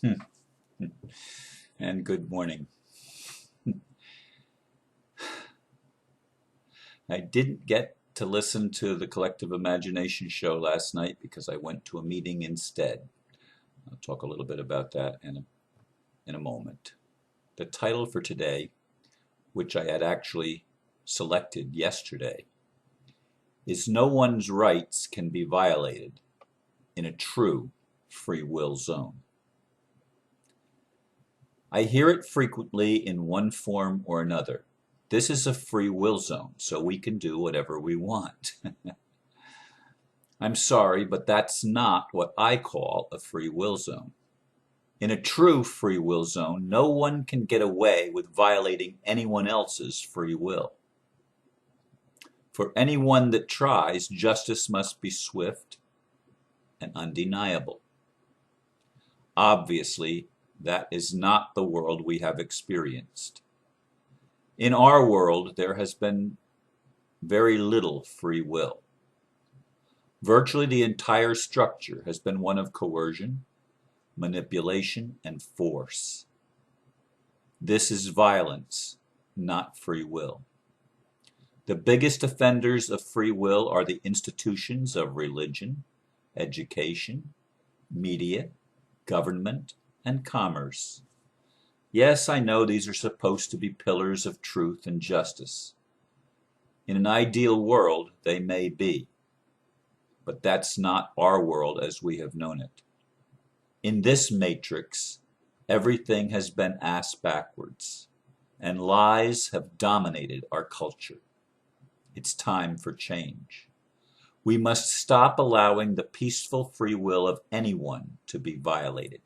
And good morning. I didn't get to listen to the Collective Imagination show last night because I went to a meeting instead. I'll talk a little bit about that in a moment. The title for today, which I had actually selected yesterday, is No One's Rights Can Be Violated in a True Free Will Zone. I hear it frequently in one form or another. This is a free will zone, so we can do whatever we want. I'm sorry, but that's not what I call a free will zone. In a true free will zone, no one can get away with violating anyone else's free will. For anyone that tries, justice must be swift and undeniable. Obviously, that is not the world we have experienced. In our world, there has been very little free will. Virtually the entire structure has been one of coercion, manipulation, and force. This is violence, not free will. The biggest offenders of free will are the institutions of religion, education, media, government, and commerce. Yes, I know these are supposed to be pillars of truth and justice. In an ideal world, they may be. But that's not our world as we have known it. In this matrix, everything has been asked backwards, and lies have dominated our culture. It's time for change. We must stop allowing the peaceful free will of anyone to be violated.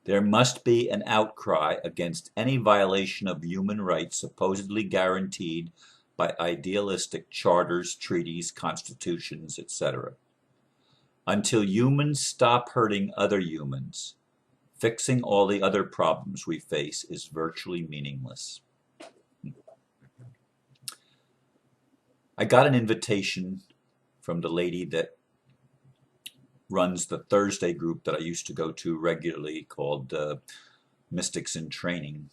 There must be an outcry against any violation of human rights supposedly guaranteed by idealistic charters, treaties, constitutions, etc. Until humans stop hurting other humans, fixing all the other problems we face is virtually meaningless. I got an invitation from the lady that runs the Thursday group that I used to go to regularly called Mystics in Training.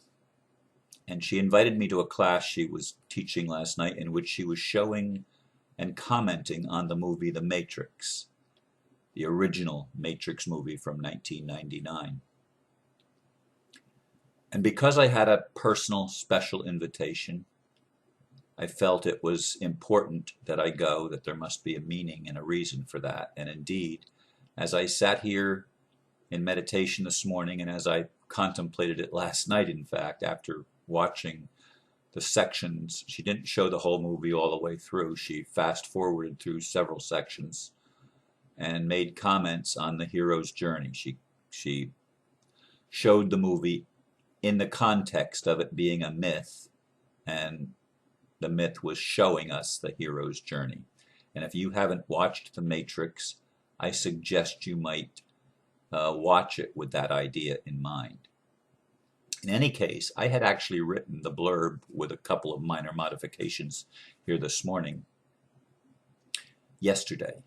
And she invited me to a class she was teaching last night in which she was showing and commenting on the movie The Matrix, the original Matrix movie from 1999. And because I had a personal special invitation, I felt it was important that I go, that there must be a meaning and a reason for that. And indeed, as I sat here in meditation this morning and as I contemplated it last night, in fact, after watching the sections, she didn't show the whole movie all the way through. She fast forwarded through several sections and made comments on the hero's journey. She showed the movie in the context of it being a myth, and the myth was showing us the hero's journey. And if you haven't watched The Matrix, I suggest you might watch it with that idea in mind. In any case, I had actually written the blurb with a couple of minor modifications here this morning, yesterday,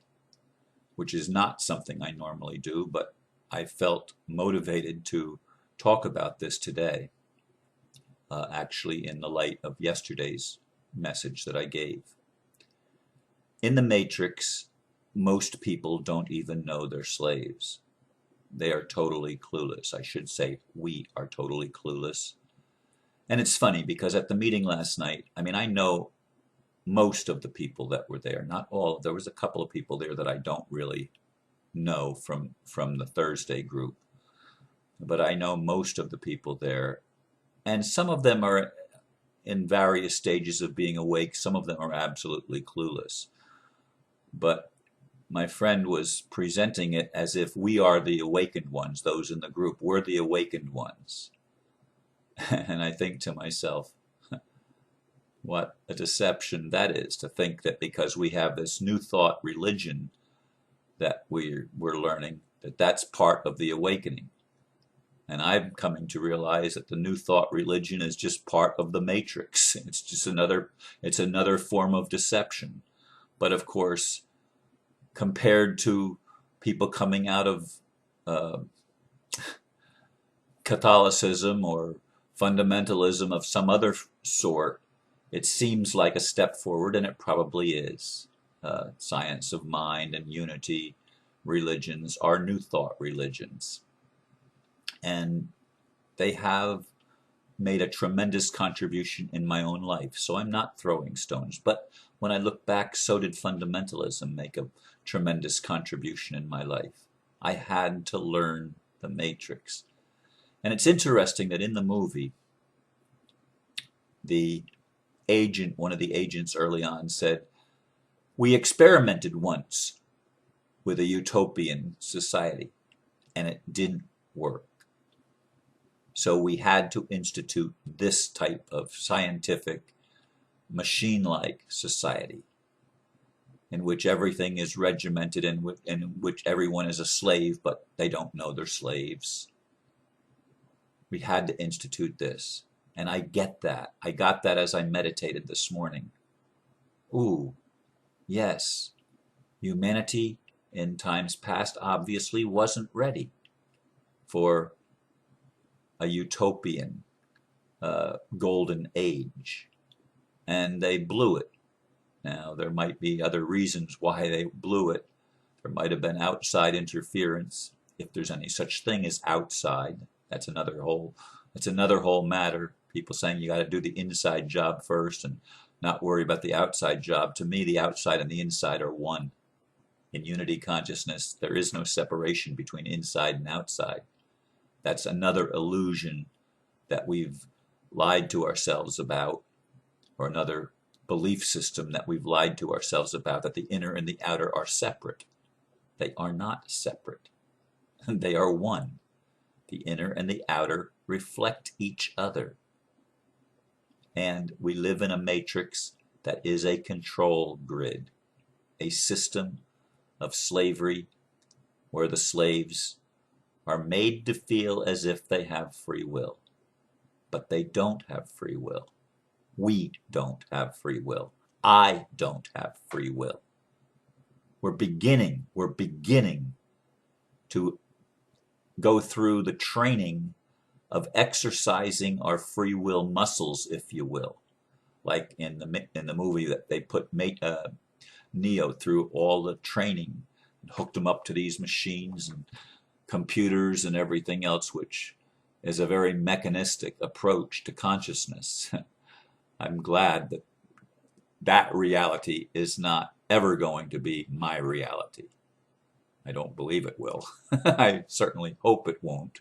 which is not something I normally do, but I felt motivated to talk about this today, actually in the light of yesterday's message that I gave. In the Matrix, most people don't even know they're slaves. They are totally clueless. I should say we are totally clueless. And it's funny because at the meeting last night, I know most of the people that were there, not all. There was a couple of people there that I don't really know from the Thursday group. But I know most of the people there. And some of them are in various stages of being awake. Some of them are absolutely clueless. But my friend was presenting it as if we are the awakened ones, those in the group. We're the awakened ones. And I think to myself, what a deception that is, to think that because we have this new thought religion that we're learning, that that's part of the awakening. And I'm coming to realize that the new thought religion is just part of the matrix. It's just another form of deception. But of course, compared to people coming out of Catholicism or fundamentalism of some other sort, it seems like a step forward, and it probably is. Science of mind and unity religions are New Thought religions. And they have made a tremendous contribution in my own life. So I'm not throwing stones. But when I look back, so did fundamentalism make a tremendous contribution in my life. I had to learn the matrix. And it's interesting that in the movie, the agent, one of the agents early on said, "We experimented once with a utopian society, and it didn't work. So we had to institute this type of scientific, machine-like society in which everything is regimented and in which everyone is a slave, but they don't know they're slaves. We had to institute this." And I get that. I got that as I meditated this morning. Ooh, yes, humanity in times past obviously wasn't ready for a utopian golden age, and they blew it. Now, there might be other reasons why they blew it. There might have been outside interference, if there's any such thing as outside. That's another whole matter. People saying you got to do the inside job first and not worry about the outside job. To me, the outside and the inside are one. In unity consciousness, there is no separation between inside and outside. That's another illusion that we've lied to ourselves about, or another belief system that we've lied to ourselves about, that the inner and the outer are separate. They are not separate. They are one. The inner and the outer reflect each other. And we live in a matrix that is a control grid, a system of slavery where the slaves are made to feel as if they have free will. But they don't have free will. We don't have free will. I don't have free will. We're beginning to go through the training of exercising our free will muscles, if you will. Like in the movie that they put Neo through all the training and hooked him up to these machines and computers and everything else, which is a very mechanistic approach to consciousness. I'm glad that that reality is not ever going to be my reality. I don't believe it will. I certainly hope it won't.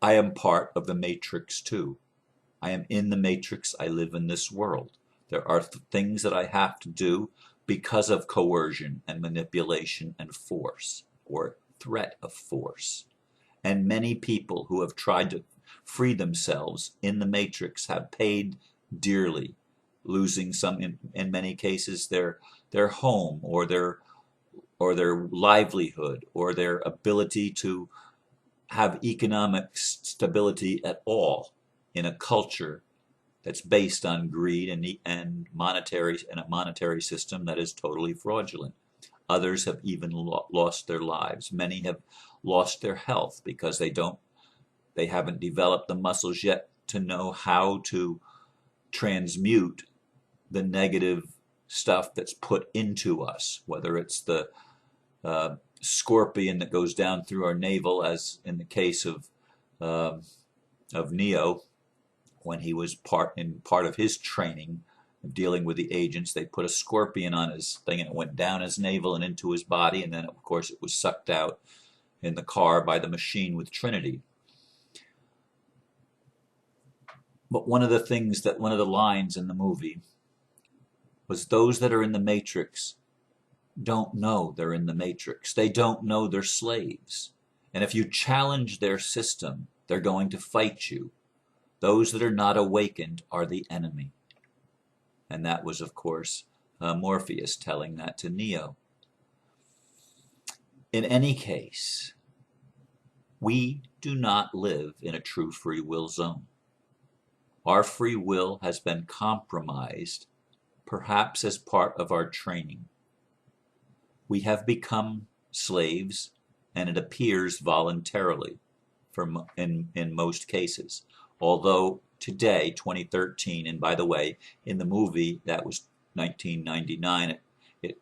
I am part of the matrix too. I am in the matrix. I live in this world. There are things that I have to do because of coercion and manipulation and force, or threat of force. And many people who have tried to free themselves in the matrix have paid dearly, losing some, in many cases, their home or their livelihood or their ability to have economic stability at all in a culture that's based on greed and a monetary system that is totally fraudulent. Others have even lost their lives. Many have lost their health because they haven't developed the muscles yet to know how to transmute the negative stuff that's put into us, whether it's the scorpion that goes down through our navel, as in the case of Neo, when he was part of his training of dealing with the agents. They put a scorpion on his thing and it went down his navel and into his body, and then of course it was sucked out in the car by the machine with Trinity. But one of the lines in the movie was, those that are in the matrix don't know they're in the matrix. They don't know they're slaves. And if you challenge their system, they're going to fight you. Those that are not awakened are the enemy. And that was, of course, Morpheus telling that to Neo. In any case, we do not live in a true free will zone. Our free will has been compromised, perhaps as part of our training. We have become slaves and it appears voluntarily in most cases. Although today, 2013, and by the way, in the movie that was 1999, it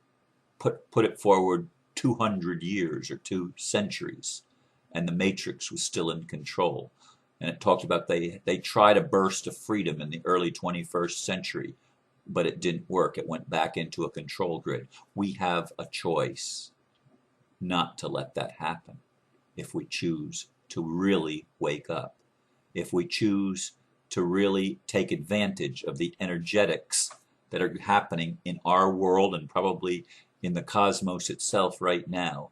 put it forward 200 years or 2 centuries, and the Matrix was still in control. And it talked about they tried a burst of freedom in the early 21st century, but it didn't work. It went back into a control grid. We have a choice not to let that happen if we choose to really wake up, if we choose to really take advantage of the energetics that are happening in our world and probably in the cosmos itself right now,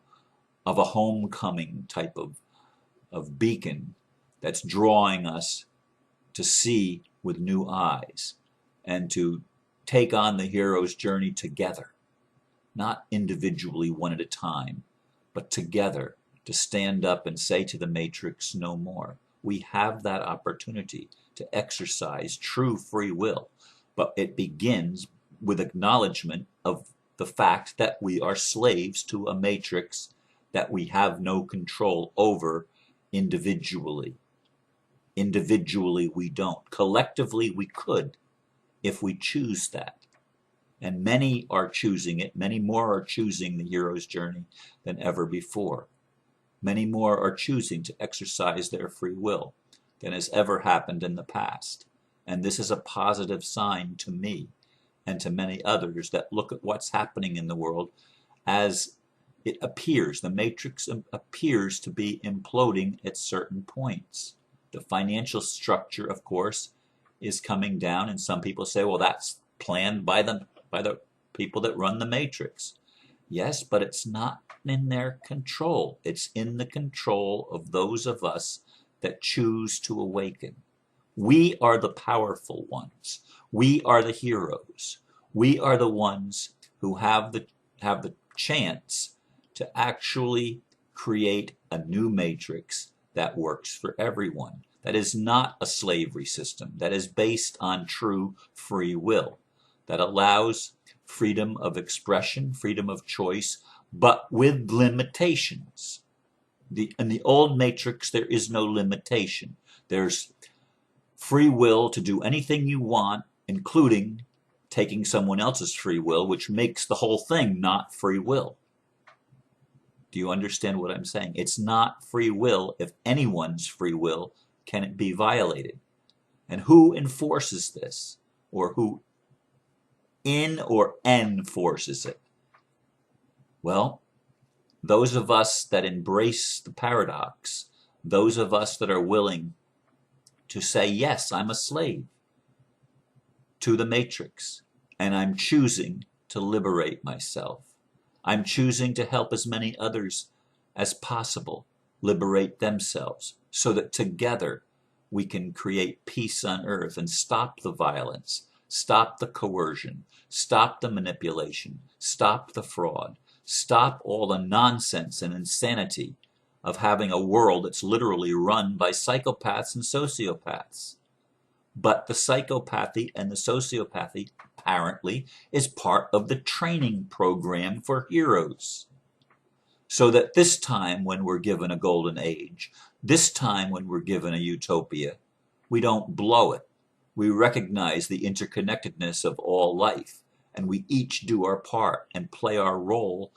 of a homecoming type of beacon that's drawing us to see with new eyes and to take on the hero's journey together, not individually one at a time, but together to stand up and say to the Matrix, no more. We have that opportunity to exercise true free will, but it begins with acknowledgement of the fact that we are slaves to a matrix that we have no control over individually. Individually we don't. Collectively we could, if we choose that. And many are choosing it. Many more are choosing the hero's journey than ever before. Many more are choosing to exercise their free will than has ever happened in the past. And this is a positive sign to me and to many others that look at what's happening in the world as it appears. The matrix appears to be imploding at certain points. The financial structure, of course, is coming down, and some people say, well, that's planned by the people that run the matrix. Yes, but it's not in their control. It's in the control of those of us that choose to awaken. We are the powerful ones. We are the heroes. We are the ones who have the chance to actually create a new matrix that works for everyone. That is not a slavery system. That is based on true free will. That allows freedom of expression, freedom of choice, but with limitations. In the old matrix, there is no limitation. There's free will to do anything you want, including taking someone else's free will, which makes the whole thing not free will. Do you understand what I'm saying? It's not free will if anyone's free will can it be violated. And who enforces this? Or who in or enforces it? Well, those of us that embrace the paradox, those of us that are willing to say, yes, I'm a slave to the matrix, and I'm choosing to liberate myself. I'm choosing to help as many others as possible liberate themselves so that together we can create peace on earth and stop the violence, stop the coercion, stop the manipulation, stop the fraud, stop all the nonsense and insanity of having a world that's literally run by psychopaths and sociopaths. But the psychopathy and the sociopathy, apparently, is part of the training program for heroes. So that this time when we're given a golden age, this time when we're given a utopia, we don't blow it. We recognize the interconnectedness of all life, and we each do our part and play our role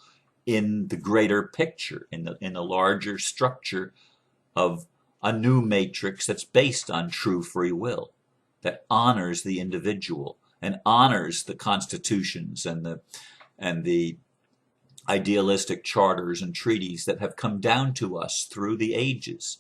in the greater picture, in the larger structure of a new matrix that's based on true free will, that honors the individual and honors the constitutions and the idealistic charters and treaties that have come down to us through the ages,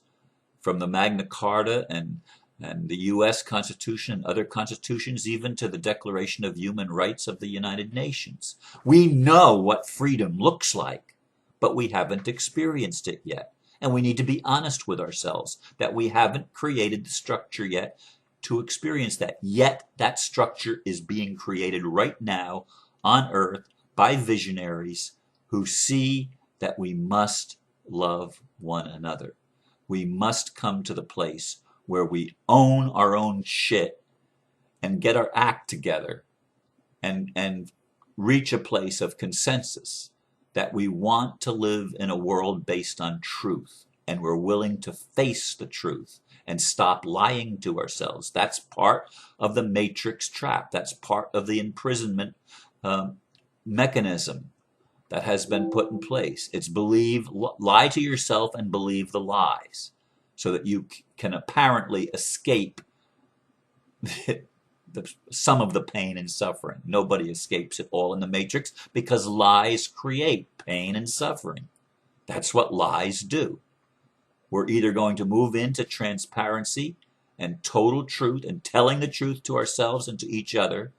from the Magna Carta and the U.S. Constitution and other constitutions, even to the Declaration of Human Rights of the United Nations. We know what freedom looks like, but we haven't experienced it yet. And we need to be honest with ourselves that we haven't created the structure yet to experience that. Yet that structure is being created right now on Earth by visionaries who see that we must love one another. We must come to the place where we own our own shit and get our act together and reach a place of consensus that we want to live in a world based on truth, and we're willing to face the truth and stop lying to ourselves. That's part of the matrix trap. That's part of the imprisonment um, mechanism that has been put in place. It's lie to yourself and believe the lies so that you can apparently escape some of the pain and suffering. Nobody escapes it all in the matrix because lies create pain and suffering. That's what lies do. We're either going to move into transparency and total truth and telling the truth to ourselves and to each other,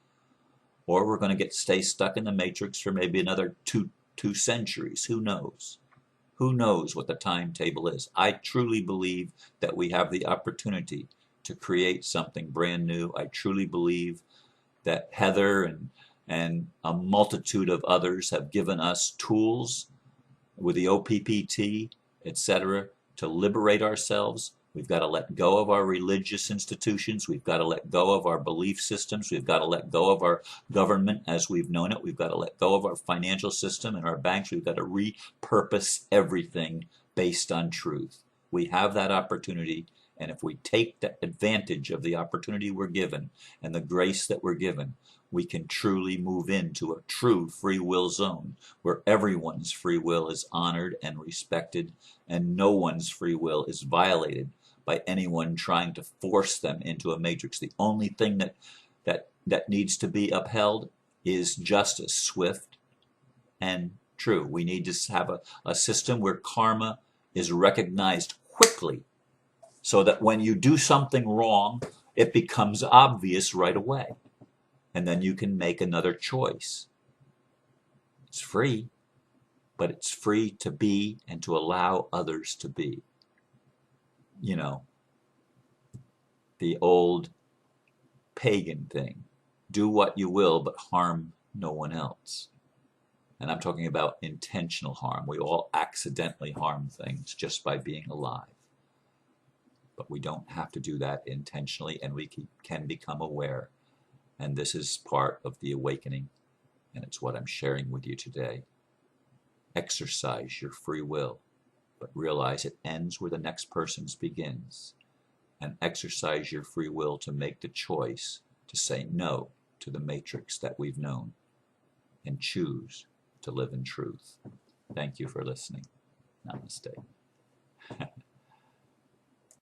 or we're going to stay stuck in the matrix for maybe another two centuries. Who knows? Who knows what the timetable is? I truly believe that we have the opportunity to create something brand new. I truly believe that Heather and a multitude of others have given us tools with the OPPT, etc., to liberate ourselves. We've got to let go of our religious institutions. We've got to let go of our belief systems. We've got to let go of our government as we've known it. We've got to let go of our financial system and our banks. We've got to repurpose everything based on truth. We have that opportunity, and if we take advantage of the opportunity we're given and the grace that we're given, we can truly move into a true free will zone where everyone's free will is honored and respected, and no one's free will is violated by anyone trying to force them into a matrix. The only thing that needs to be upheld is justice, swift and true. We need to have a system where karma is recognized quickly so that when you do something wrong, it becomes obvious right away. And then you can make another choice. It's free, but it's free to be and to allow others to be. You know, the old pagan thing. Do what you will, but harm no one else. And I'm talking about intentional harm. We all accidentally harm things just by being alive. But we don't have to do that intentionally, and we can become aware. And this is part of the awakening, and it's what I'm sharing with you today. Exercise your free will, but realize it ends where the next person's begins. And exercise your free will to make the choice to say no to the matrix that we've known and choose to live in truth. Thank you for listening. Namaste.